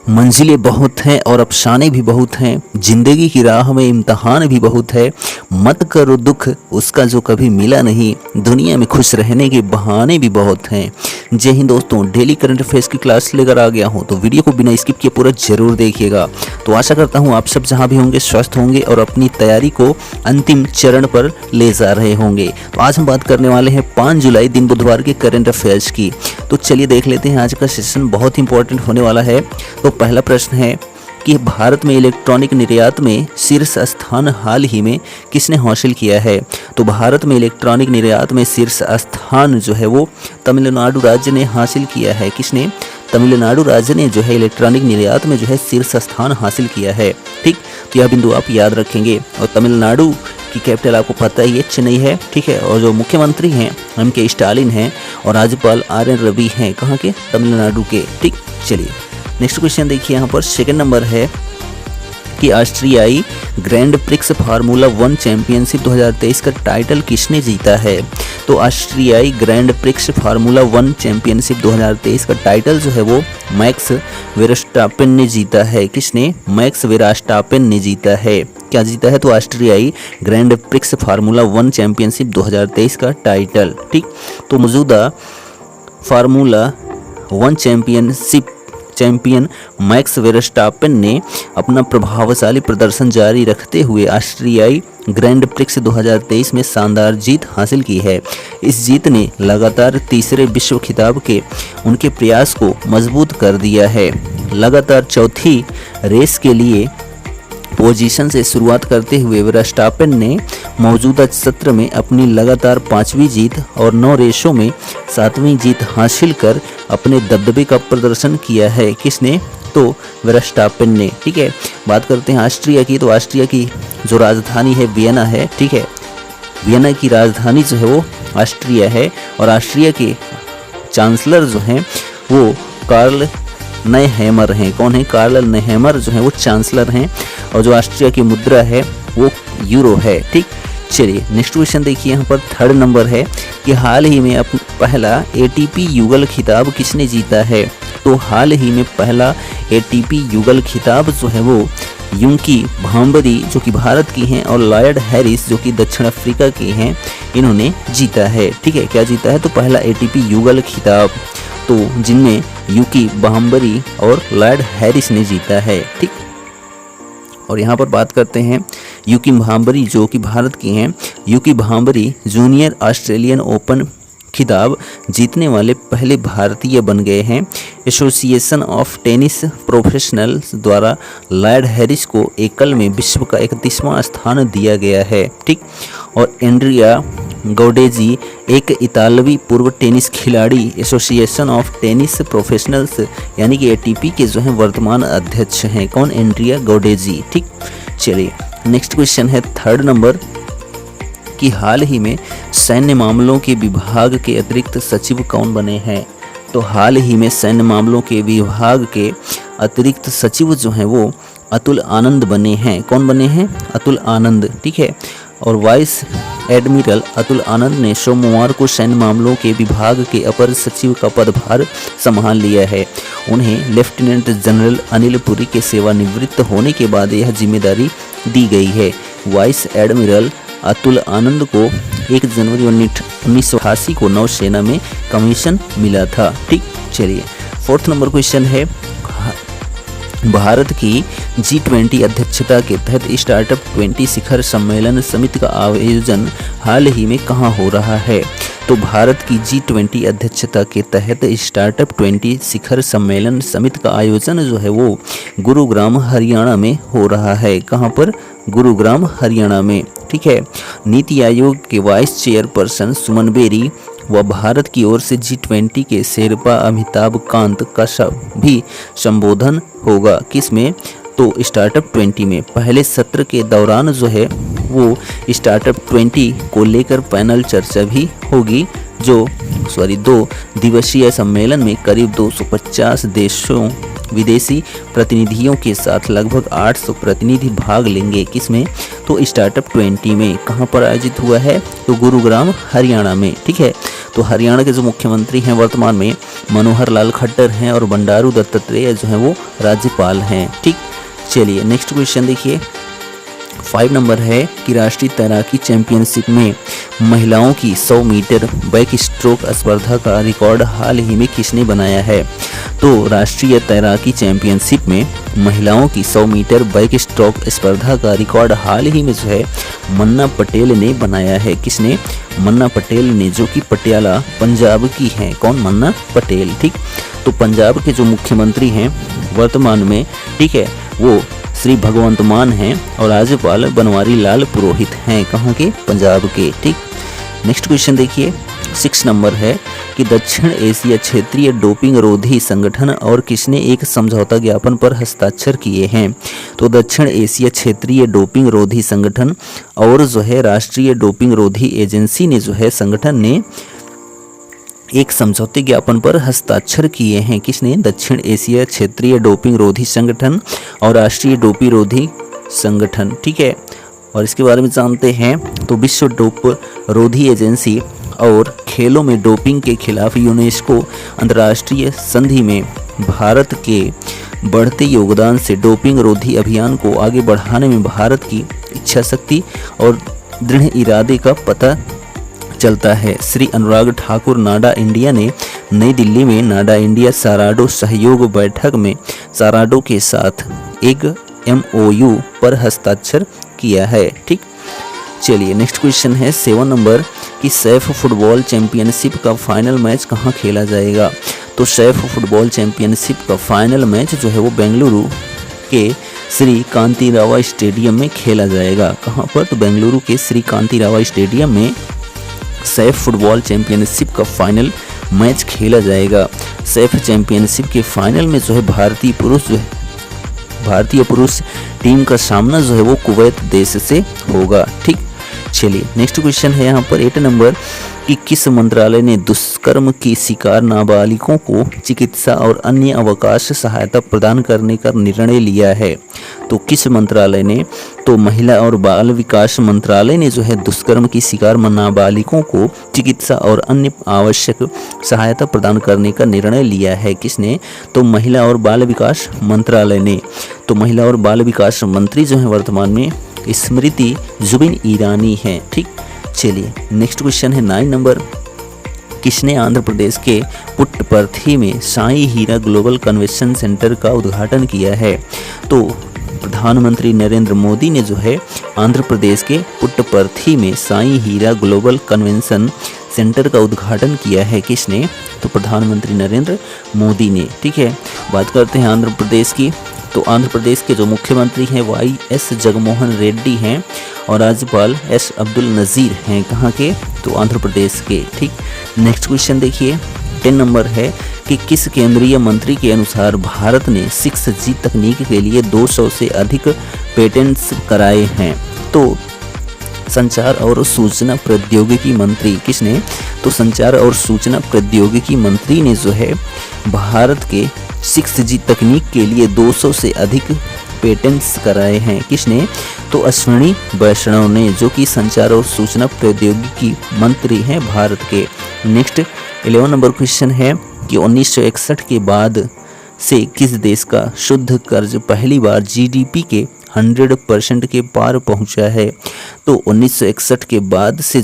मंजिलें बहुत हैं और अफसाने भी बहुत हैं, जिंदगी की राह में इम्तहान भी बहुत है। मत करो दुख उसका जो कभी मिला नहीं, दुनिया में खुश रहने के बहाने भी बहुत हैं। जय हिंद दोस्तों, डेली करंट अफेयर्स की क्लास लेकर आ गया हूं, तो वीडियो को बिना स्किप किए पूरा जरूर देखिएगा। तो आशा करता हूं आप सब जहां भी होंगे स्वस्थ होंगे और अपनी तैयारी को अंतिम चरण पर ले जा रहे होंगे। तो आज हम बात करने वाले हैं 5 जुलाई दिन बुधवार के करंट अफेयर्स की। तो चलिए देख लेते हैं, आज का सेशन बहुत इंपॉर्टेंट होने वाला है। तो पहला प्रश्न है कि भारत में इलेक्ट्रॉनिक निर्यात में शीर्ष स्थान हाल ही में किसने हासिल किया है। तो भारत में इलेक्ट्रॉनिक निर्यात में शीर्ष स्थान जो है वो तमिलनाडु राज्य ने हासिल किया है। किसने? तमिलनाडु राज्य ने जो है इलेक्ट्रॉनिक निर्यात में जो है शीर्ष स्थान हासिल किया है। ठीक, तो यह बिंदु आप याद रखेंगे। और तमिलनाडु की कैपिटल आपको पता है ये चेन्नई है। ठीक है, और जो मुख्यमंत्री हैं M.K. स्टालिन हैं और राज्यपाल R.N. रवि हैं, कहाँ के? तमिलनाडु के। ठीक, चलिए नेक्स्ट क्वेश्चन देखिए। यहाँ पर सेकंड नंबर है कि ऑस्ट्रियाई ग्रैंड प्रिक्स फार्मूला 1 चैंपियनशिप 2023 का टाइटल किसने जीता है। तो ऑस्ट्रियाई ग्रैंड प्रिक्स फार्मूला 1 चैंपियनशिप 2023 का टाइटल जो है वो मैक्स वेरस्टापेन ने जीता है। किसने? मैक्स वेरस्टापेन ने जीता है। क्या जीता है? तो ऑस्ट्रियाई ग्रैंड प्रिक्स फार्मूला 1 चैंपियनशिप 2023 का टाइटल। ठीक, तो मौजूदा फार्मूला 1 चैंपियन मैक्स वेरस्टापेन ने अपना प्रभावशाली प्रदर्शन जारी रखते हुए ऑस्ट्रियाई ग्रैंड प्रिक्स 2023 में शानदार जीत हासिल की है। इस जीत ने लगातार तीसरे विश्व खिताब के उनके प्रयास को मजबूत कर दिया है। लगातार चौथी रेस के लिए पोजीशन से शुरुआत करते हुए वेरस्टापेन ने मौजूदा सत्र में अपनी लगातार 5वीं जीत और 9 रेसों में 7वीं जीत हासिल कर अपने दबदबे का प्रदर्शन किया है। किसने? तो वेरस्टापेन ने। ठीक है, बात करते हैं ऑस्ट्रिया की। तो ऑस्ट्रिया की जो राजधानी है वियना है। ठीक है, वियना की राजधानी जो है वो ऑस्ट्रिया है और ऑस्ट्रिया के चांसलर जो हैं वो कार्ल नेहैमर हैं। कौन है? कार्ल नेहैमर जो है वो चांसलर हैं और जो ऑस्ट्रिया की मुद्रा है वो यूरो है। ठीक, चलिए नेक्स्ट क्वेश्चन देखिए। यहाँ पर थर्ड नंबर है कि हाल ही में पहला ATP युगल खिताब किसने जीता है। तो हाल ही में पहला ATP युगल खिताब जो है वो यूकी भांबरी जो कि भारत की हैं और लॉयड हैरिस जो कि दक्षिण अफ्रीका के हैं, इन्होंने जीता है। ठीक है, क्या जीता है? तो पहला ATP युगल खिताब, तो जिनमें यूकी भांबरी और लॉयड हैरिस ने जीता है। ठीक, और यहाँ पर बात करते हैं यूकी भांबरी जो कि भारत की हैं। यूकी भांबरी जूनियर ऑस्ट्रेलियन ओपन खिताब जीतने वाले पहले भारतीय बन गए हैं। एसोसिएशन ऑफ टेनिस प्रोफेशनल्स द्वारा लॉयड हैरिस को एकल में विश्व का 31वां स्थान दिया गया है। ठीक, और एंड्रिया गौडेजी एक इतालवी पूर्व टेनिस खिलाड़ी एसोसिएशन ऑफ टेनिस प्रोफेशनल्स यानी कि ATP के जो हैं वर्तमान अध्यक्ष हैं। कौन? एंड्रिया गौडेजी। ठीक, चलिए नेक्स्ट क्वेश्चन है थर्ड नंबर कि हाल ही में सैन्य मामलों के विभाग के अतिरिक्त सचिव कौन बने हैं। तो हाल ही में सैन्य मामलों के विभाग के अतिरिक्त सचिव जो हैं वो अतुल आनंद बने हैं। कौन बने हैं? अतुल आनंद। ठीक है, और वाइस एडमिरल अतुल आनंद ने सोमवार को सैन्य मामलों के विभाग के अपर सचिव का पदभार संभाल लिया है। उन्हें लेफ्टिनेंट जनरल अनिल पुरी के सेवानिवृत्त होने के बाद यह जिम्मेदारी दी गई है। वाइस एडमिरल अतुल आनंद को 1 जनवरी 1988 को नौसेना में कमीशन मिला था। ठीक, चलिए फोर्थ नंबर क्वेश्चन है भारत की G20 अध्यक्षता के तहत स्टार्टअप 20 शिखर सम्मेलन समिति का आयोजन हाल ही में कहाँ हो रहा है। तो भारत की G20 अध्यक्षता के तहत स्टार्टअप 20 शिखर सम्मेलन समिति का आयोजन जो है वो गुरुग्राम हरियाणा में हो रहा है। कहाँ पर? गुरुग्राम हरियाणा में। ठीक है, नीति आयोग के वाइस चेयरपर्सन सुमन बेरी व भारत की ओर से G20 के शेरपा अमिताभ कांत का भी संबोधन होगा। किसमें? तो स्टार्टअप 20 में। पहले सत्र के दौरान जो है वो स्टार्टअप 20 को लेकर पैनल चर्चा भी होगी। 2 दिवसीय सम्मेलन में करीब 250 देशों विदेशी प्रतिनिधियों के साथ लगभग 800 प्रतिनिधि भाग लेंगे। किसमें? तो स्टार्टअप 20 में। कहाँ पर आयोजित हुआ है? तो गुरुग्राम हरियाणा में। ठीक है, तो हरियाणा के जो मुख्यमंत्री हैं वर्तमान में मनोहर लाल खट्टर हैं और बंडारू दत्तात्रेय जो हैं वो राज्यपाल हैं। ठीक, चलिए नेक्स्ट क्वेश्चन देखिए। 5 नंबर है कि राष्ट्रीय तैराकी चैंपियनशिप में महिलाओं की 100 मीटर बैक स्ट्रोक स्पर्धा का रिकॉर्ड हाल ही में किसने बनाया है? तो राष्ट्रीय तैराकी चैंपियनशिप में महिलाओं की 100 मीटर बैक स्ट्रोक स्पर्धा का रिकॉर्ड हाल ही में जो है मन्ना पटेल ने बनाया है। किसने? मन्ना पटेल ने, जो कि पटियाला पंजाब की हैं। कौन? मन्ना पटेल। ठीक, तो पंजाब के जो मुख्यमंत्री हैं वर्तमान में, ठीक है, वो श्री भगवंत मान हैं और राज्यपाल बनवारी लाल पुरोहित हैं। कहाँ के? पंजाब के। ठीक, नेक्स्ट क्वेश्चन देखिए। 6 नंबर है कि दक्षिण एशिया क्षेत्रीय डोपिंग रोधी संगठन और किसने एक समझौता ज्ञापन पर हस्ताक्षर किए हैं? तो दक्षिण एशिया क्षेत्रीय डोपिंग रोधी संगठन और जो है राष्ट्रीय डोपिंग रोधी एजेंसी ने जो है संगठन ने एक समझौते ज्ञापन पर हस्ताक्षर किए हैं। किसने? दक्षिण एशिया क्षेत्रीय डोपिंग रोधी संगठन और राष्ट्रीय डोपिंग रोधी संगठन। ठीक है, और इसके बारे में जानते हैं। तो विश्व डोप रोधी एजेंसी और खेलों में डोपिंग के खिलाफ यूनेस्को अंतर्राष्ट्रीय संधि में भारत के बढ़ते योगदान से डोपिंग रोधी अभियान को आगे बढ़ाने में भारत की इच्छा शक्ति और दृढ़ इरादे का पता चलता है। श्री अनुराग ठाकुर नाडा इंडिया ने नई दिल्ली में नाडा इंडिया साराडो सहयोग बैठक में साराडो के साथ एक MOU पर हस्ताक्षर किया है। ठीक, चलिए नेक्स्ट क्वेश्चन है 7 नंबर कि सैफ फुटबॉल चैंपियनशिप का फाइनल मैच कहाँ खेला जाएगा? तो सैफ फुटबॉल चैंपियनशिप का फाइनल मैच जो है वो बेंगलुरु के श्री कांतिरावा स्टेडियम में खेला जाएगा। कहाँ पर? तो बेंगलुरु के श्री कांतिरावा स्टेडियम में सैफ फुटबॉल चैंपियनशिप का फाइनल मैच खेला जाएगा। सैफ चैंपियनशिप के फाइनल में जो है भारतीय पुरुष टीम का सामना जो है वो कुवैत देश से होगा। ठीक, चलिए नेक्स्ट क्वेश्चन है यहाँ पर 8 नंबर कि किस मंत्रालय ने दुष्कर्म की शिकार नाबालिगों को चिकित्सा और अन्य अवकाश सहायता प्रदान करने का निर्णय लिया है? तो किस मंत्रालय ने? तो महिला और बाल विकास मंत्रालय ने जो है दुष्कर्म की शिकार नाबालिगों को चिकित्सा और अन्य आवश्यक सहायता प्रदान करने का निर्णय लिया है। किसने? तो महिला और बाल विकास मंत्रालय ने। तो महिला और बाल विकास मंत्री जो है वर्तमान में स्मृति जुबिन ईरानी हैं। ठीक, चलिए नेक्स्ट क्वेश्चन है 9 नंबर। किसने आंध्र प्रदेश के पुट्टपर्थी में साई हीरा ग्लोबल कन्वेंशन सेंटर का उद्घाटन किया है? तो प्रधानमंत्री नरेंद्र मोदी ने जो है आंध्र प्रदेश के पुट्टपर्थी में साई हीरा ग्लोबल कन्वेंशन सेंटर का उद्घाटन किया है। किसने? तो प्रधानमंत्री नरेंद्र मोदी ने। ठीक है, बात करते हैं आंध्र प्रदेश की। तो आंध्र प्रदेश के जो मुख्यमंत्री हैं YS जगनमोहन रेड्डी हैं और राज्यपाल S अब्दुल नज़ीर हैं। कहाँ के? तो आंध्र प्रदेश के। ठीक, नेक्स्ट क्वेश्चन देखिए 10 नंबर है कि किस केंद्रीय मंत्री के अनुसार भारत ने 6G तकनीक के लिए 200 से अधिक पेटेंट्स कराए हैं? तो संचार और सूचना प्रौद्योगिकी मंत्री। किसने? तो संचार और सूचना प्रौद्योगिकी मंत्री ने जो है भारत के 6G तकनीक के लिए 200 से अधिक पेटेंट्स कराए हैं। किसने? तो अश्विनी वैष्णव ने, जो कि संचार और सूचना प्रौद्योगिकी मंत्री हैं भारत के। नेक्स्ट 11 नंबर क्वेश्चन है कि 1961 के बाद से किस देश का शुद्ध कर्ज पहली बार GDP के 100% के पार पहुंचा है? तो 1961 के बाद से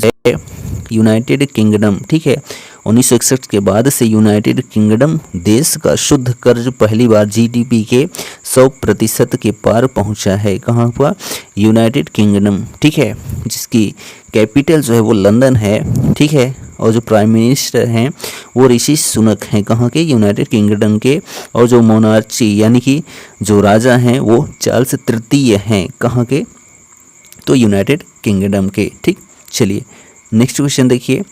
यूनाइटेड किंगडम। ठीक है, 1961 के बाद से यूनाइटेड किंगडम देश का शुद्ध कर्ज पहली बार GDP के 100% के पार पहुंचा है। कहाँ पर? United kingdom. ठीक है, जिसकी कैपिटल जो है वो लंदन है। ठीक है, और जो प्राइम मिनिस्टर हैं वो ऋषि सुनक हैं। कहाँ के? यूनाइटेड किंगडम के। और जो मोनार्ची यानी कि जो राजा हैं वो चार्ल्स तृतीय हैं। कहाँ के? तो यूनाइटेड किंगडम के। ठीक, चलिए नेक्स्ट क्वेश्चन देखिए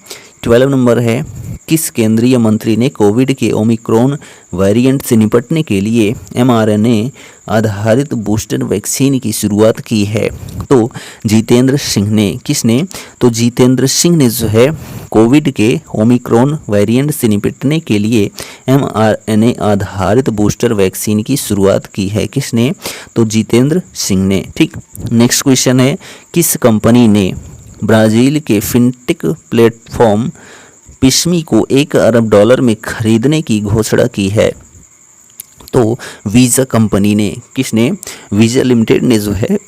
12 नंबर है किस केंद्रीय मंत्री ने कोविड के ओमिक्रॉन वेरिएंट से निपटने के लिए mRNA आधारित बूस्टर वैक्सीन की शुरुआत की है? तो जितेंद्र सिंह ने। किसने? तो जितेंद्र सिंह ने जो है कोविड के ओमिक्रॉन वेरिएंट से निपटने के लिए mRNA आधारित बूस्टर वैक्सीन की शुरुआत की है। किसने? तो जितेंद्र सिंह ने। ठीक, नेक्स्ट क्वेश्चन है किस कंपनी ने ब्राज़ील के फिनटेक प्लेटफॉर्म पिस्मी को $1 अरब में खरीदने की घोषणा की है? तो वीज़ा कंपनी ने, किसने? वीज़ा लिमिटेड ने जो है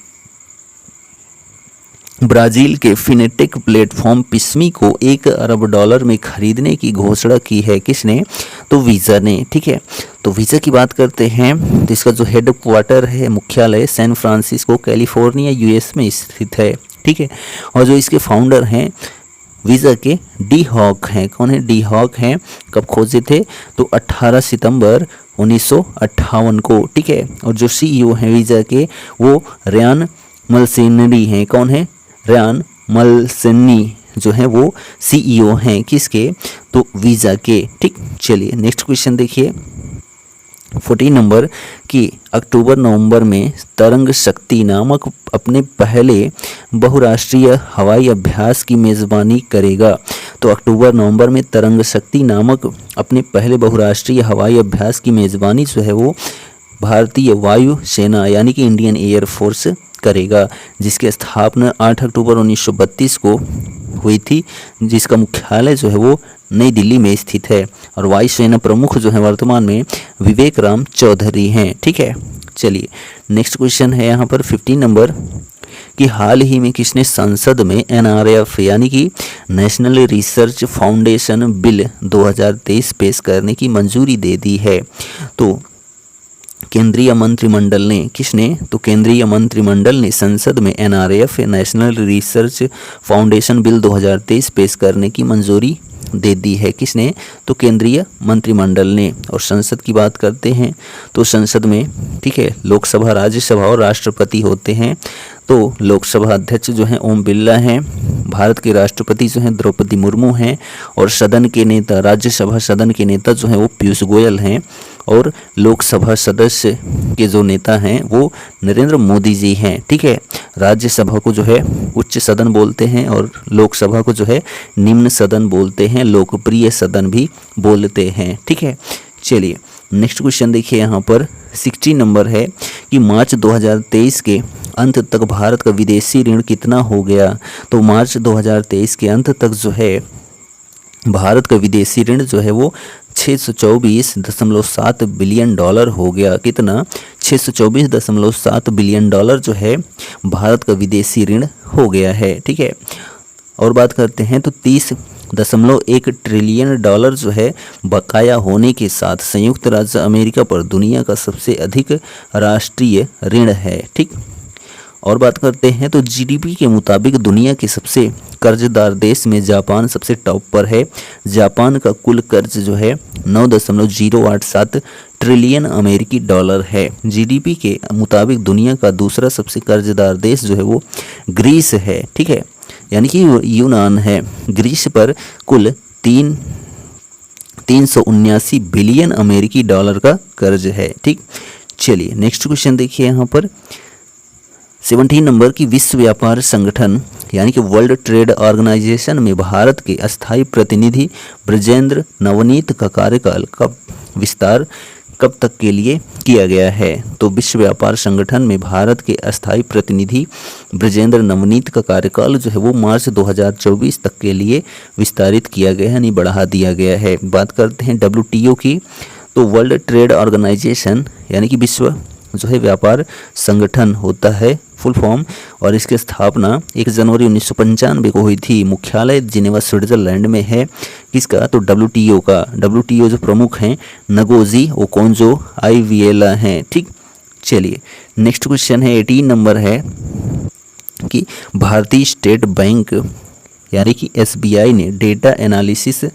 ब्राज़ील के फिनेटेक प्लेटफॉर्म पिस्मी को $1 अरब में खरीदने की घोषणा की है। किसने? तो वीज़ा ने। ठीक है, तो वीज़ा की बात करते हैं तो इसका जो हेड क्वार्टर है, मुख्यालय सैन फ्रांसिस्को कैलिफोर्निया यूएस में स्थित है। ठीक है, और जो इसके फाउंडर हैं वीज़ा के डी हॉक हैं। कौन है? डी हॉक हैं। कब खोजे थे? तो 18 सितंबर 1958 को। ठीक है, और जो सीईओ हैं वीज़ा के वो रयान मलसेनरी हैं। कौन है? रयान मलसेनी जो है वो सीईओ हैं। किसके? तो वीज़ा के। ठीक, चलिए नेक्स्ट क्वेश्चन देखिए 14 नंबर कि अक्टूबर नवंबर में तरंग शक्ति नामक अपने पहले बहुराष्ट्रीय हवाई अभ्यास की मेज़बानी करेगा। तो अक्टूबर नवंबर में तरंग शक्ति नामक अपने पहले बहुराष्ट्रीय हवाई अभ्यास की मेज़बानी जो है वो भारतीय वायु सेना यानी कि इंडियन एयर फोर्स करेगा, जिसकी स्थापना 8 अक्टूबर 1932 को हुई थी, जिसका मुख्यालय जो है वो नई दिल्ली में स्थित है। और वायुसेना प्रमुख जो है वर्तमान में विवेक राम चौधरी हैं। ठीक है, चलिए नेक्स्ट क्वेश्चन है यहाँ पर 15 नंबर कि हाल ही में किसने संसद में NRF यानी कि नेशनल रिसर्च फाउंडेशन बिल 2023 पेश करने की मंजूरी दे दी है? तो केंद्रीय मंत्रिमंडल ने, किसने? तो केंद्रीय मंत्रिमंडल ने संसद में NRF national research foundation bill 2023 पेश करने की मंजूरी दे दी है। किसने? तो केंद्रीय मंत्रिमंडल ने। और संसद की बात करते हैं तो संसद में, ठीक है, लोकसभा, राज्यसभा और राष्ट्रपति होते हैं। तो लोकसभा अध्यक्ष जो हैं ओम बिरला हैं, भारत के राष्ट्रपति जो हैं द्रौपदी मुर्मू हैं, और सदन के नेता, राज्यसभा सदन के नेता जो हैं वो पीयूष गोयल हैं, और लोकसभा सदस्य के जो नेता हैं वो नरेंद्र मोदी जी हैं। ठीक है, राज्यसभा को जो है उच्च सदन बोलते हैं और लोकसभा को जो है निम्न सदन बोलते हैं, लोकप्रिय सदन भी बोलते हैं। ठीक है, चलिए नेक्स्ट क्वेश्चन देखिए यहाँ पर 16 नंबर है कि मार्च 2023 के अंत तक भारत का विदेशी ऋण कितना हो गया? तो मार्च 2023 के अंत तक जो है भारत का विदेशी ऋण जो है वो 624.7 बिलियन डॉलर हो गया। कितना? 624.7 बिलियन डॉलर जो है भारत का विदेशी ऋण हो गया है। ठीक है, और बात करते हैं तो 30.1 ट्रिलियन डॉलर जो है बकाया होने के साथ संयुक्त राज्य अमेरिका पर दुनिया का सबसे अधिक राष्ट्रीय ऋण है। ठीक, और बात करते हैं तो जीडीपी के मुताबिक दुनिया के सबसे कर्जदार देश में जापान सबसे टॉप पर है। जापान का कुल कर्ज जो है 9.087 ट्रिलियन अमेरिकी डॉलर है। जीडीपी के मुताबिक दुनिया का दूसरा सबसे कर्जदार देश जो है वो ग्रीस है। ठीक है, यानी कि यूनान है। ग्रीस पर कुल 379 बिलियन अमेरिकी डॉलर का कर्ज है। ठीक, चलिए नेक्स्ट क्वेश्चन देखिए यहाँ पर 17 नंबर की विश्व व्यापार संगठन यानी कि वर्ल्ड ट्रेड ऑर्गेनाइजेशन में भारत के अस्थायी प्रतिनिधि ब्रजेंद्र नवनीत का कार्यकाल कब विस्तार कब तक के लिए किया गया है? तो विश्व व्यापार संगठन में भारत के अस्थायी प्रतिनिधि ब्रजेंद्र नवनीत का कार्यकाल जो है वो मार्च 2024 तक के लिए विस्तारित किया गया है, यानी बढ़ा दिया गया है। बात करते हैं WTO की, तो वर्ल्ड ट्रेड ऑर्गेनाइजेशन यानी कि विश्व जो है व्यापार संगठन होता है फुल फॉर्म, और इसकी स्थापना 1 जनवरी 1995 को हुई थी। मुख्यालय जिनेवा स्विट्जरलैंड में है। किसका? तो WTO का। WTO जो प्रमुख हैं नगोजी ओकोंजो आइविएला हैं। ठीक, चलिए नेक्स्ट क्वेश्चन है 18 नंबर है कि भारतीय स्टेट बैंक यानी कि SBI ने डेटा एनालिसिस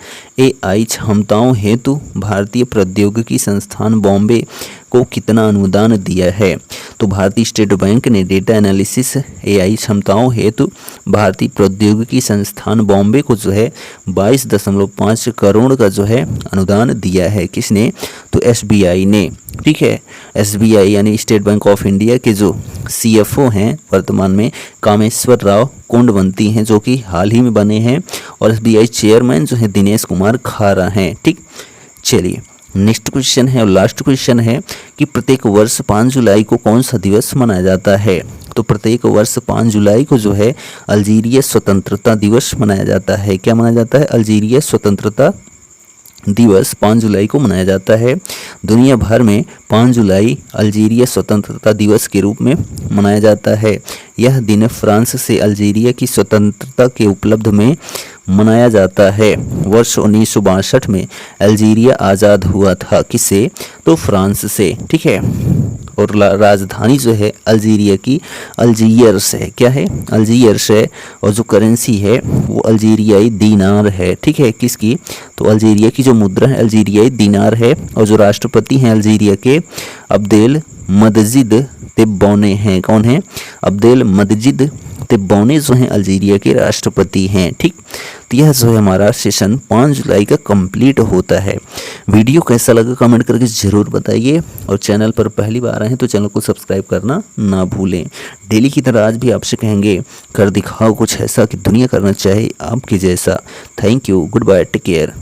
AI क्षमताओं हेतु भारतीय प्रौद्योगिकी संस्थान बॉम्बे को कितना अनुदान दिया है? तो भारतीय स्टेट बैंक ने डेटा एनालिसिस AI क्षमताओं हेतु भारतीय प्रौद्योगिकी संस्थान बॉम्बे को जो है 22.5 करोड़ का जो है अनुदान दिया है। किसने? तो SBI ने। ठीक है, SBI यानी स्टेट बैंक ऑफ इंडिया के जो CFO हैं वर्तमान में कामेश्वर राव कोंडवंती हैं, जो कि हाल ही में बने हैं, और SBI चेयरमैन जो है दिनेश कुमार खारा हैं। ठीक, चलिए नेक्स्ट क्वेश्चन है और लास्ट क्वेश्चन है कि प्रत्येक वर्ष 5 जुलाई को कौन सा दिवस मनाया जाता है? तो प्रत्येक वर्ष 5 जुलाई को जो है अल्जीरिया स्वतंत्रता दिवस मनाया जाता है। क्या मनाया जाता है? अल्जीरिया स्वतंत्रता दिवस 5 जुलाई को मनाया जाता है। दुनिया भर में 5 जुलाई अल्जीरिया स्वतंत्रता दिवस के रूप में मनाया जाता है। यह दिन फ्रांस से अल्जीरिया की स्वतंत्रता के उपलब्ध में मनाया जाता है। वर्ष 1962 में अल्जीरिया आज़ाद हुआ था। किससे? तो फ्रांस से। ठीक है। और राजधानी जो है अल्जीरिया की अल्जीयर्स है। क्या है? अल्जीयर्स है। और जो करेंसी है वो अल्जीरियाई दीनार है। ठीक है। किसकी? तो अल्जीरिया की जो मुद्रा है अल्जीरियाई दीनार है। और जो राष्ट्रपति हैं अल्जीरिया के अब्देल मजीद तेब्बोने हैं। कौन है? अब्देल मजीद तेब्बोने जो हैं अल्जीरिया के राष्ट्रपति हैं। ठीक। तो यह जो है हमारा सेशन 5 जुलाई का कंप्लीट होता है। वीडियो कैसा लगा कमेंट करके ज़रूर बताइए। और चैनल पर पहली बार आए हैं तो चैनल को सब्सक्राइब करना ना भूलें। डेली की तरह आज भी आपसे कहेंगे कर दिखाओ कुछ ऐसा कि दुनिया करना चाहे आपके जैसा। Thank you. Goodbye. Take care.